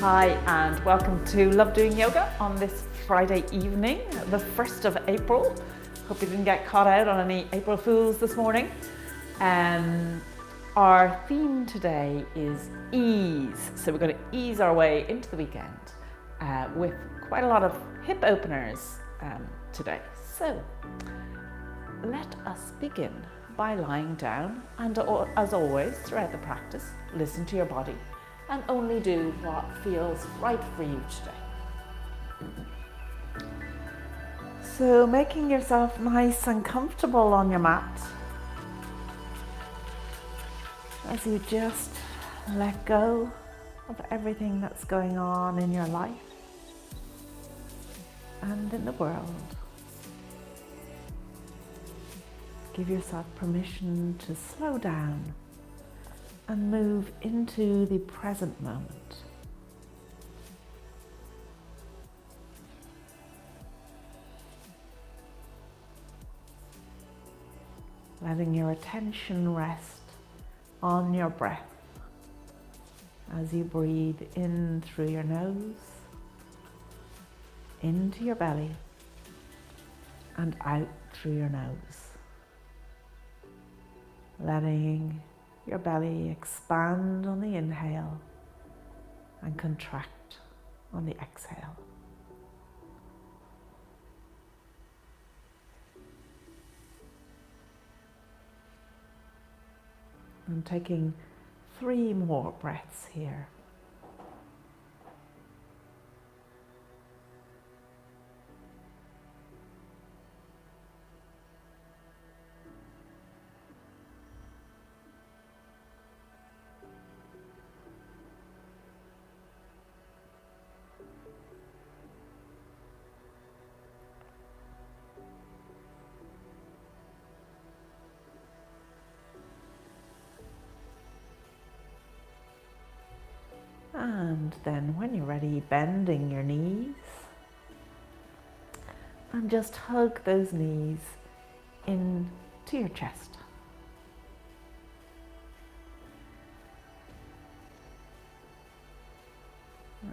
Hi and welcome to Love Doing Yoga on this Friday evening, the 1st of April. Hope you didn't get caught out on any April Fools this morning. Our theme today is ease. So we're going to ease our way into the weekend with quite a lot of hip openers today. So let us begin by lying down and, as always throughout the practice, listen to your body and only do what feels right for you today. So making yourself nice and comfortable on your mat as you just let go of everything that's going on in your life and in the world. Give yourself permission to slow down and move into the present moment. Letting your attention rest on your breath as you breathe in through your nose, into your belly, and out through your nose. Letting your belly expand on the inhale and contract on the exhale. I'm taking 3 more breaths here. And then when you're ready, bending your knees and just hug those knees into your chest.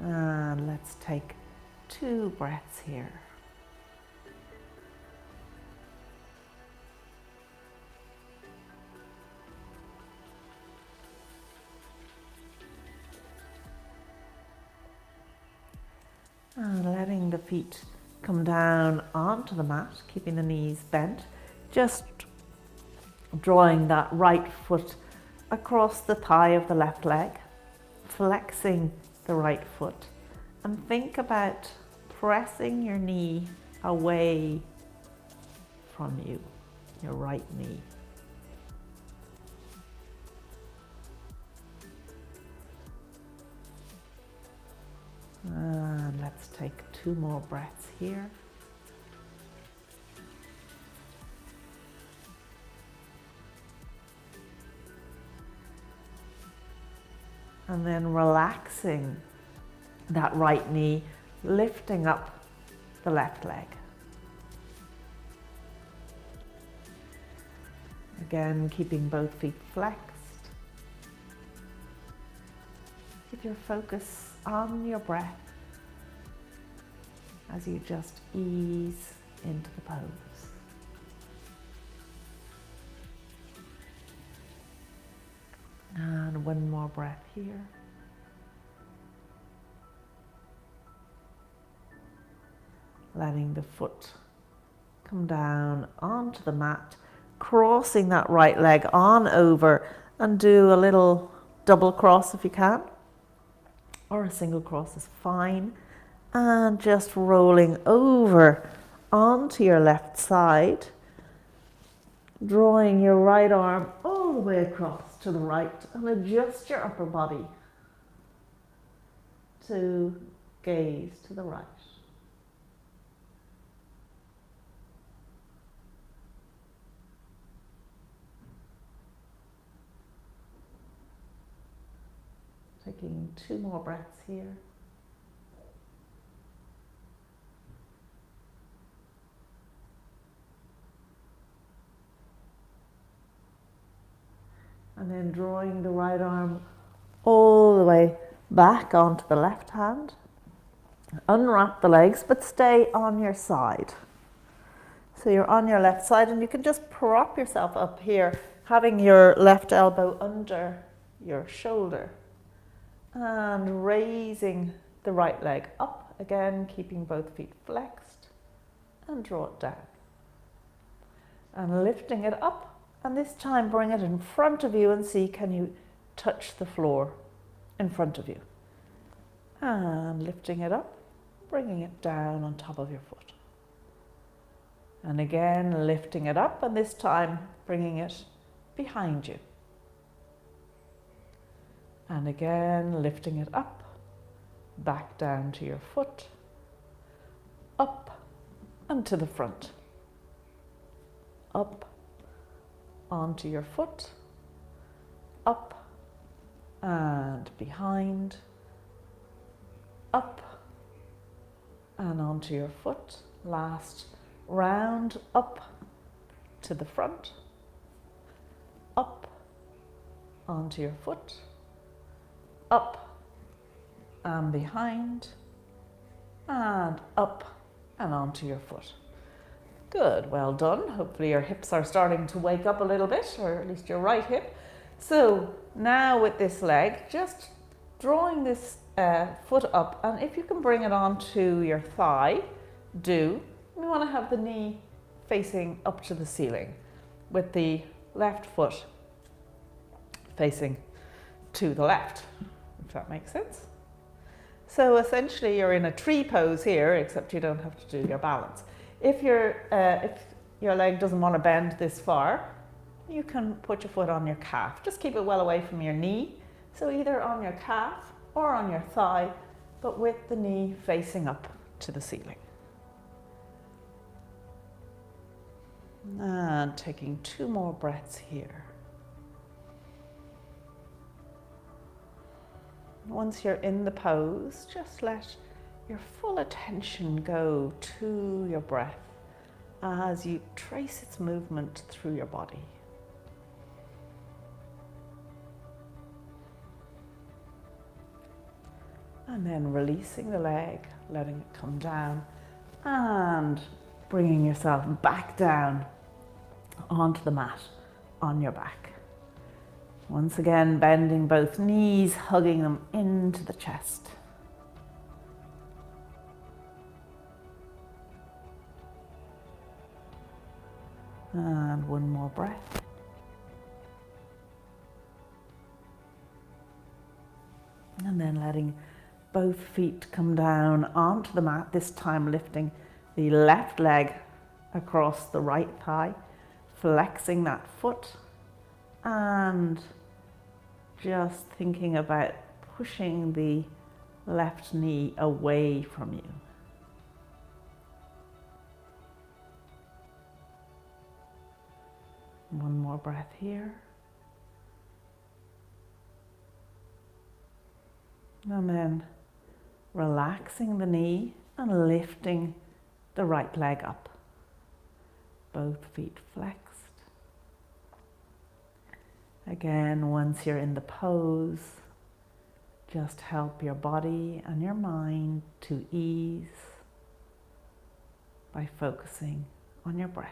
And let's take 2 breaths here. And letting the feet come down onto the mat, keeping the knees bent, just drawing that right foot across the thigh of the left leg, flexing the right foot, and think about pressing your knee away from you, your right knee. And let's take 2 more breaths here. And then relaxing that right knee, lifting up the left leg. Again, keeping both feet flexed. Keep your focus on your breath as you just ease into the pose. And 1 more breath here. letting the foot come down onto the mat, crossing that right leg on over, and do a little double cross if you can, or a single cross is fine, and just rolling over onto your left side, drawing your right arm all the way across to the right, and adjust your upper body to gaze to the right. Taking 2 more breaths here. And then drawing the right arm all the way back onto the left hand. Unwrap the legs, but stay on your side. So you're on your left side, and you can just prop yourself up here, having your left elbow under your shoulder. And raising the right leg up, again keeping both feet flexed, and draw it down. And lifting it up, and this time bring it in front of you and see, can you touch the floor in front of you? And lifting it up, bringing it down on top of your foot. And again lifting it up, and this time bringing it behind you. And again, lifting it up, back down to your foot, up and to the front. Up, onto your foot, up and behind, up and onto your foot. Last round, up to the front, up onto your foot, up and behind, and up and onto your foot. Good, well done. Hopefully your hips are starting to wake up a little bit, or at least your right hip. So now with this leg, just drawing this foot up, and if you can bring it onto your thigh, do. We want to have the knee facing up to the ceiling, with the left foot facing to the left, if that makes sense. So essentially you're in a tree pose here, except you don't have to do your balance. If your leg doesn't want to bend this far, you can put your foot on your calf. Just keep it well away from your knee. So either on your calf or on your thigh, but with the knee facing up to the ceiling. And taking 2 more breaths here. Once you're in the pose, just let your full attention go to your breath as you trace its movement through your body. And then releasing the leg, letting it come down, and bringing yourself back down onto the mat on your back. Once again, bending both knees, hugging them into the chest. And 1 more breath. And then letting both feet come down onto the mat, this time lifting the left leg across the right thigh, flexing that foot, and just thinking about pushing the left knee away from you. One more breath here. And then relaxing the knee and lifting the right leg up. Both feet flexed. Again, once you're in the pose, just help your body and your mind to ease by focusing on your breath.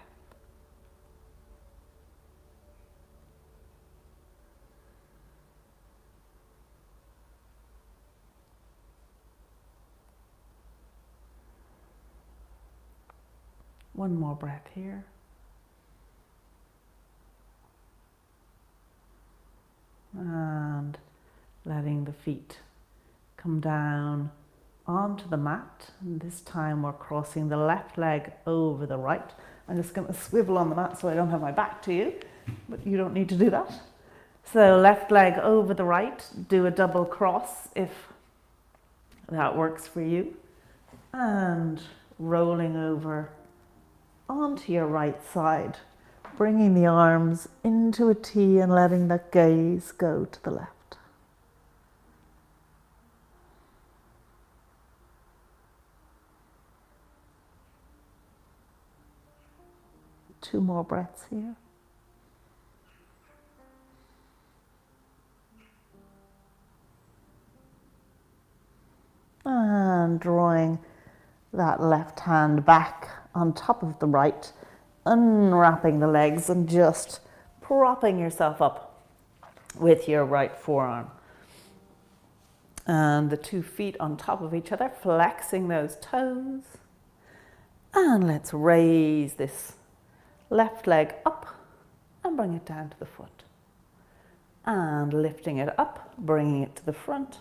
One more breath here. And letting the feet come down onto the mat. And this time we're crossing the left leg over the right. I'm just going to swivel on the mat so I don't have my back to you, but you don't need to do that. So left leg over the right, do a double cross if that works for you. And rolling over onto your right side, bringing the arms into a T and letting the gaze go to the left. Two more breaths here. And drawing that left hand back on top of the right, unwrapping the legs and just propping yourself up with your right forearm. And the 2 feet on top of each other, flexing those toes. And let's raise this left leg up and bring it down to the foot. And lifting it up, bringing it to the front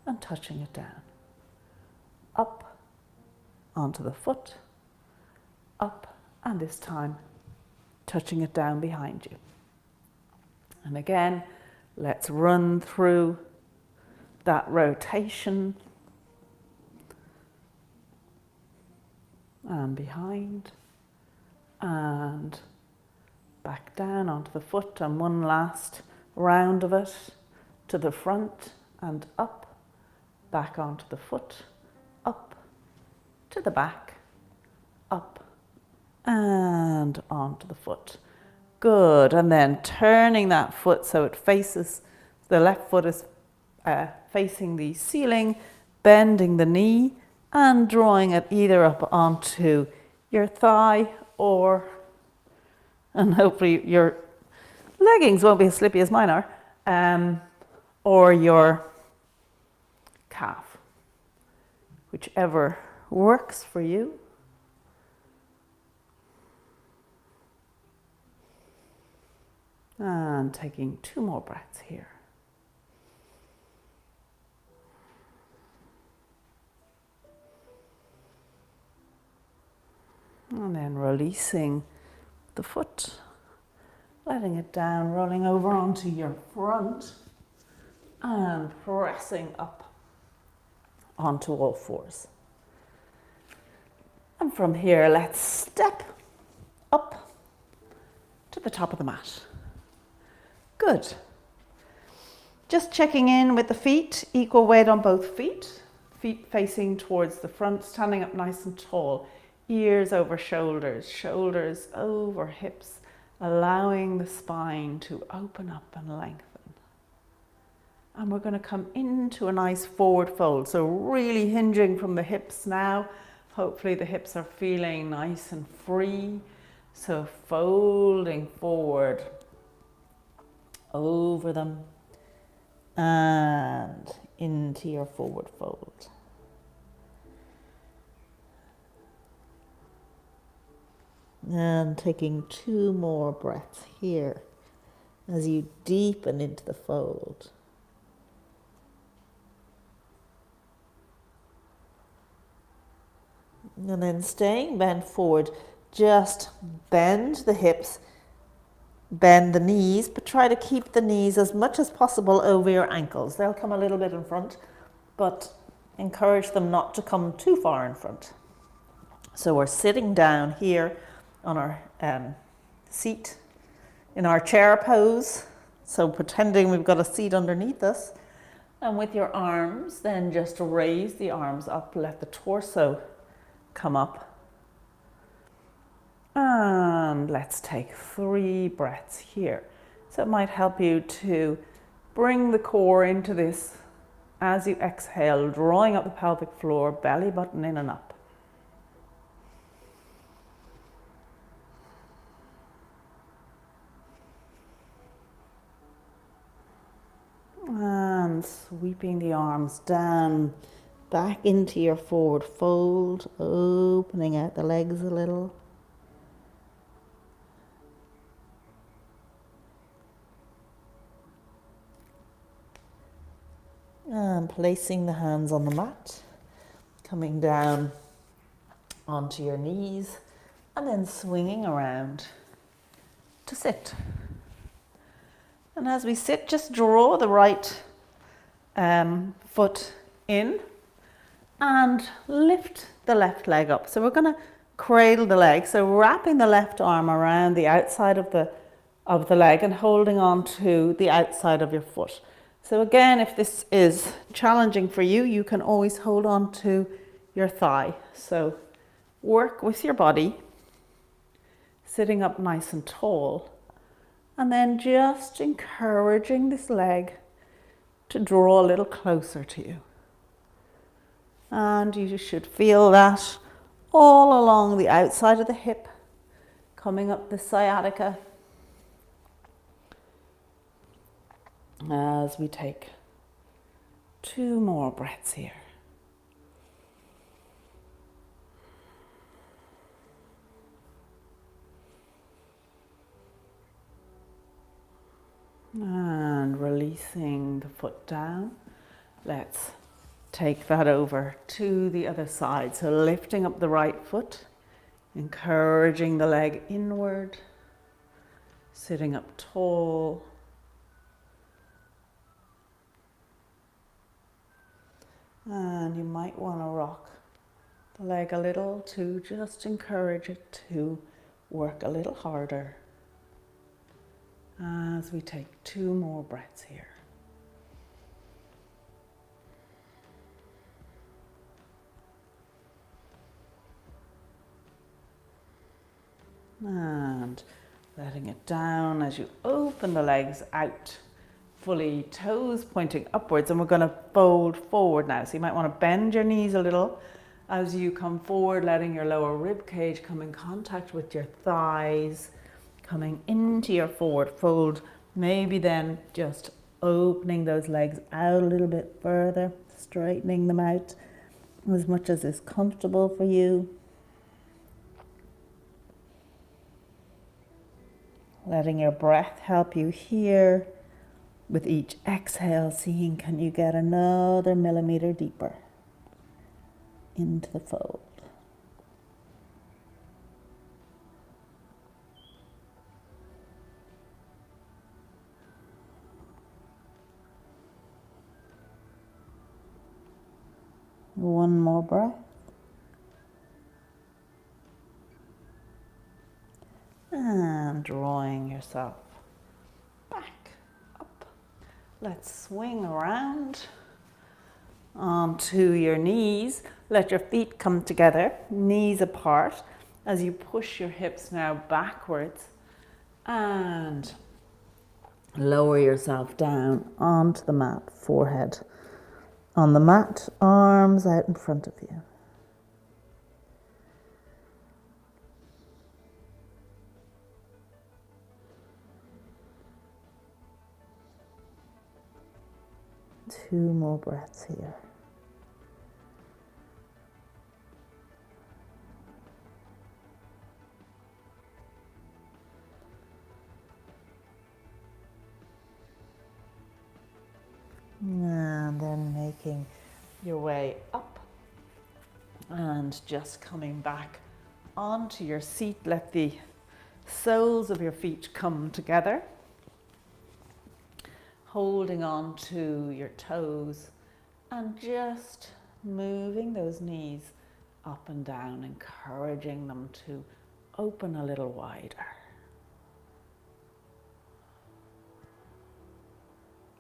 and touching it down. Up onto the foot, up, and this time touching it down behind you. And again, let's run through that rotation and behind and back down onto the foot, and one last round of it to the front and up, back onto the foot, up to the back, up and onto the foot. Good. And then turning that foot so it faces, the left foot is facing the ceiling, bending the knee and drawing it either up onto your thigh and hopefully your leggings won't be as slippy as mine are, or your calf, whichever works for you. And taking 2 more breaths here. And then releasing the foot, letting it down, rolling over onto your front and pressing up onto all fours. And from here, let's step up to the top of the mat. Good. Just checking in with the feet, equal weight on both feet. Feet facing towards the front, standing up nice and tall. Ears over shoulders, shoulders over hips, allowing the spine to open up and lengthen. And we're going to come into a nice forward fold. So really hinging from the hips now. Hopefully the hips are feeling nice and free. So folding forward over them and into your forward fold. And taking 2 more breaths here as you deepen into the fold. And then staying bent forward, just bend the hips, bend the knees, but try to keep the knees as much as possible over your ankles. They'll come a little bit in front, but encourage them not to come too far in front. So we're sitting down here on our seat in our chair pose. So pretending we've got a seat underneath us. And with your arms, then just raise the arms up, let the torso come up. And let's take 3 breaths here. So it might help you to bring the core into this as you exhale, drawing up the pelvic floor, belly button in and up. And sweeping the arms down, back into your forward fold, opening out the legs a little. And placing the hands on the mat, coming down onto your knees, and then swinging around to sit. And as we sit, just draw the right foot in and lift the left leg up. So we're going to cradle the leg, so wrapping the left arm around the outside of the leg and holding on to the outside of your foot. So again, if this is challenging for you, you can always hold on to your thigh. So work with your body, sitting up nice and tall, and then just encouraging this leg to draw a little closer to you. And you should feel that all along the outside of the hip, coming up the sciatica, as we take 2 more breaths here. And releasing the foot down. Let's take that over to the other side. So lifting up the right foot, encouraging the leg inward, sitting up tall. And you might want to rock the leg a little to just encourage it to work a little harder as we take 2 more breaths here. And letting it down as you open the legs out fully, toes pointing upwards, and we're going to fold forward now. So you might want to bend your knees a little as you come forward, letting your lower rib cage come in contact with your thighs, coming into your forward fold. Maybe then just opening those legs out a little bit further, straightening them out as much as is comfortable for you. Letting your breath help you here. With each exhale, seeing can you get another millimeter deeper into the fold. One more breath. And drawing yourself back up. Let's swing around onto your knees. Let your feet come together, knees apart, as you push your hips now backwards and lower yourself down onto the mat, forehead on the mat, arms out in front of you. Two more breaths here. And then making your way up and just coming back onto your seat. Let the soles of your feet come together, holding on to your toes and just moving those knees up and down, encouraging them to open a little wider.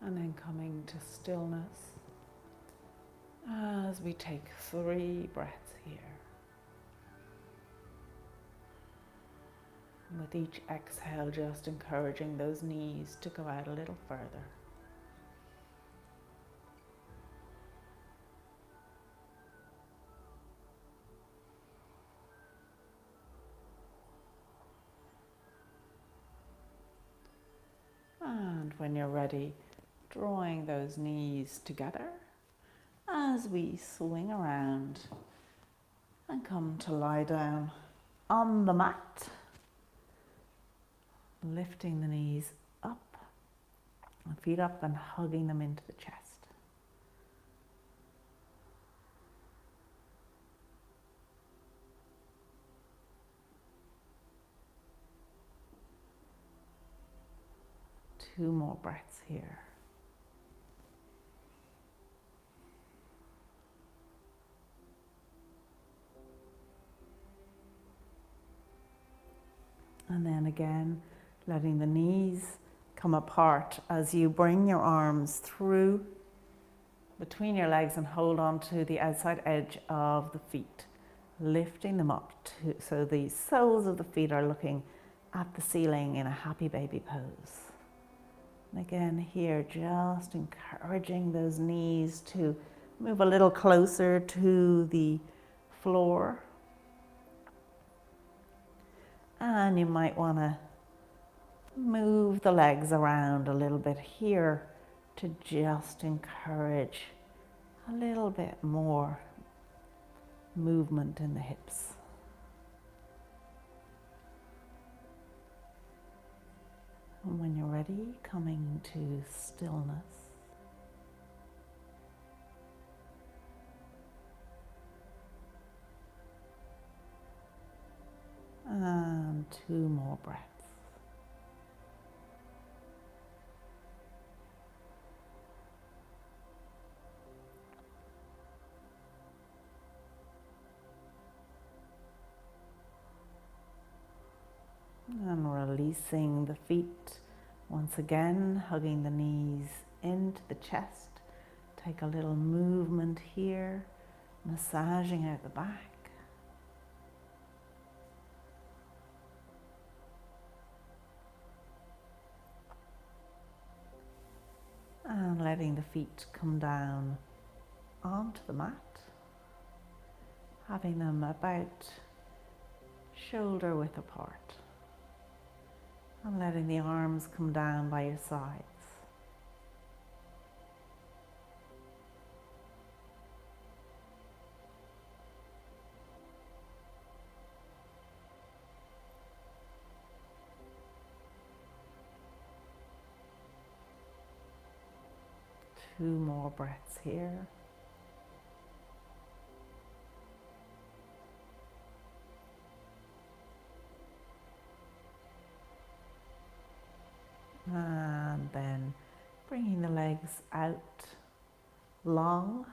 And then coming to stillness as we take 3 breaths here. With each exhale, just encouraging those knees to go out a little further. And when you're ready, drawing those knees together as we swing around and come to lie down on the mat, lifting the knees up, the feet up and hugging them into the chest. 2 more breaths here. And then again, letting the knees come apart as you bring your arms through between your legs and hold on to the outside edge of the feet, lifting them up so the soles of the feet are looking at the ceiling in a happy baby pose. And again here, just encouraging those knees to move a little closer to the floor. And you might want to move the legs around a little bit here to just encourage a little bit more movement in the hips. And when you're ready, coming to stillness. And 2 more breaths. And releasing the feet once again, hugging the knees into the chest. Take a little movement here, massaging out the back. And letting the feet come down onto the mat, having them about shoulder width apart. And letting the arms come down by your sides. Two more breaths here. And then bringing the legs out long,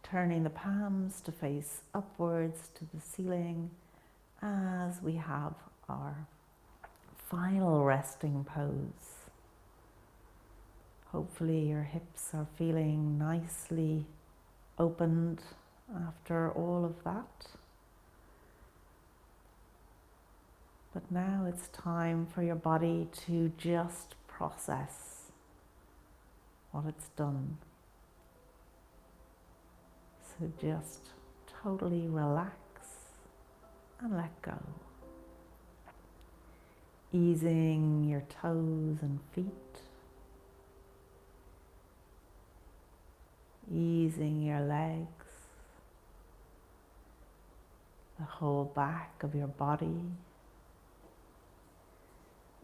turning the palms to face upwards to the ceiling as we have our final resting pose. Hopefully your hips are feeling nicely opened after all of that. But now it's time for your body to just process what it's done. So just totally relax and let go. Easing your toes and feet. Easing your legs. The whole back of your body.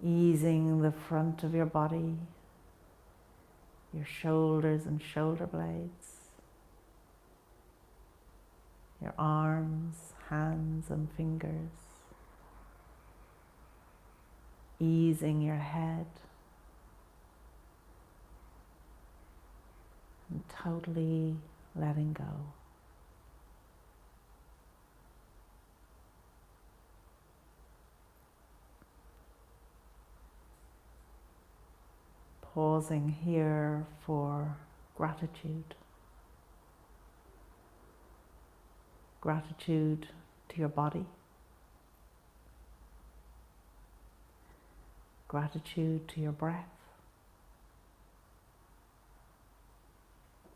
Easing the front of your body, your shoulders and shoulder blades, your arms, hands and fingers. Easing your head and totally letting go. Pausing here for gratitude. Gratitude to your body. Gratitude to your breath.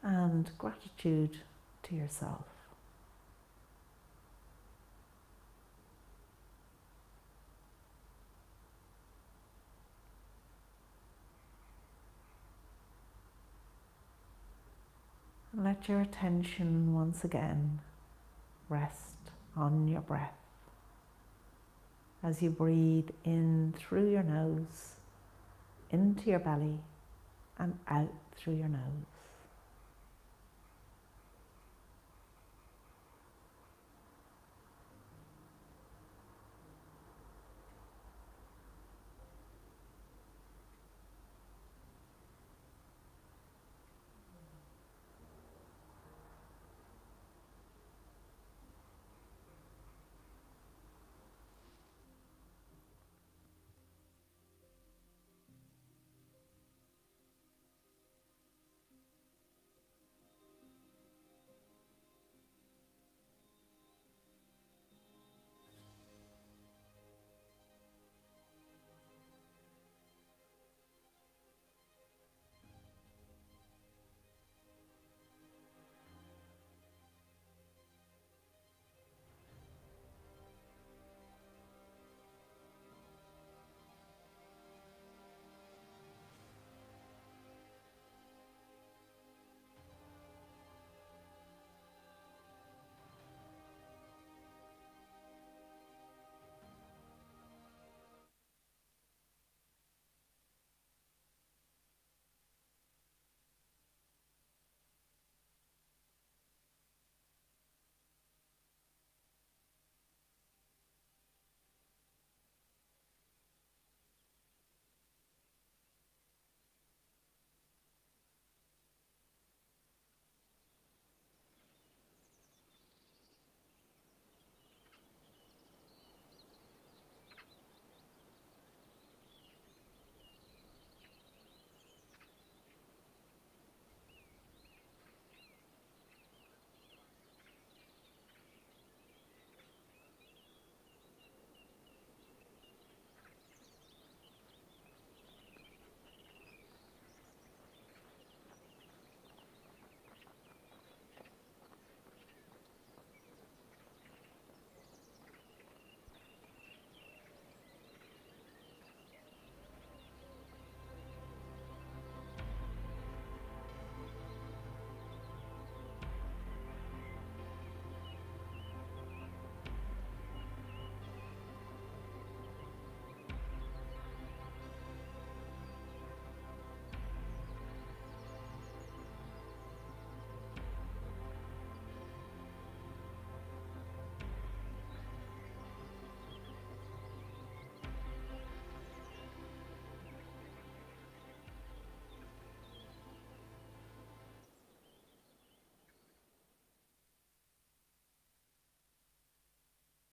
And gratitude to yourself. Let your attention once again rest on your breath as you breathe in through your nose, into your belly, and out through your nose.